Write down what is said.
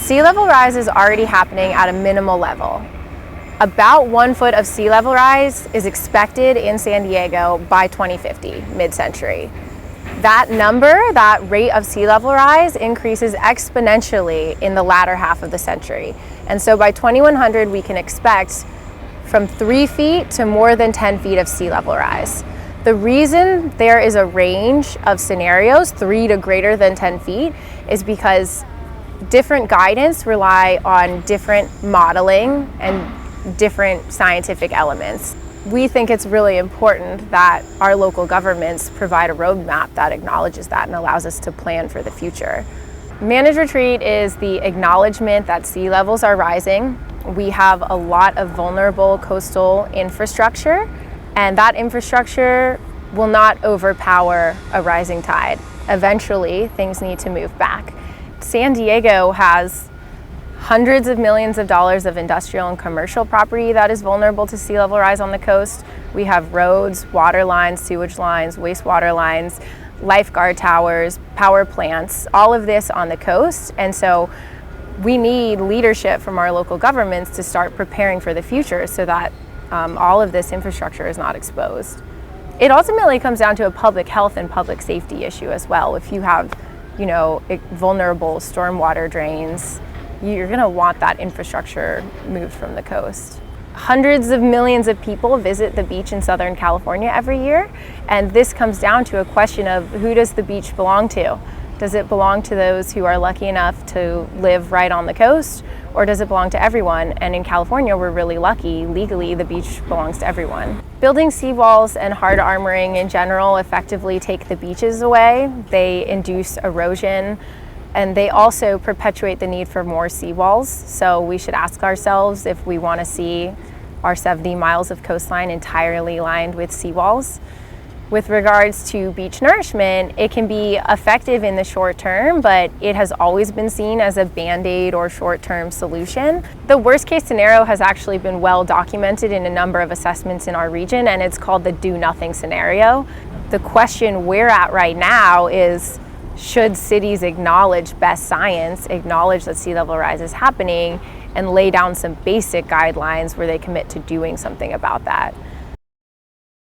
Sea level rise is already happening at a minimal level. About 1 foot of sea level rise is expected in San Diego by 2050, mid-century. That number, that rate of sea level rise, increases exponentially in the latter half of the century. And so by 2100, we can expect from 3 feet to more than 10 feet of sea level rise. The reason there is a range of scenarios, 3 to greater than 10 feet, is because different guidance rely on different modeling and different scientific elements. We think it's really important that our local governments provide a roadmap that acknowledges that and allows us to plan for the future. Managed retreat is the acknowledgement that sea levels are rising. We have a lot of vulnerable coastal infrastructure, and that infrastructure will not overpower a rising tide. Eventually, things need to move back. San Diego has hundreds of millions of dollars of industrial and commercial property that is vulnerable to sea level rise on the coast. We have roads, water lines, sewage lines, wastewater lines, lifeguard towers, power plants, all of this on the coast. And so we need leadership from our local governments to start preparing for the future so that all of this infrastructure is not exposed. It ultimately comes down to a public health and public safety issue as well. If you have, vulnerable stormwater drains, you're going to want that infrastructure moved from the coast. Hundreds of millions of people visit the beach in Southern California every year, and this comes down to a question of who does the beach belong to? Does it belong to those who are lucky enough to live right on the coast, or does it belong to everyone? And in California, we're really lucky. Legally, the beach belongs to everyone. Building seawalls and hard armoring in general effectively take the beaches away. They induce erosion, and they also perpetuate the need for more seawalls. So we should ask ourselves if we want to see our 70 miles of coastline entirely lined with seawalls. With regards to beach nourishment, it can be effective in the short term, but it has always been seen as a band-aid or short-term solution. The worst case scenario has actually been well documented in a number of assessments in our region, and it's called the do-nothing scenario. The question we're at right now is, should cities acknowledge best science, acknowledge that sea level rise is happening, and lay down some basic guidelines where they commit to doing something about that?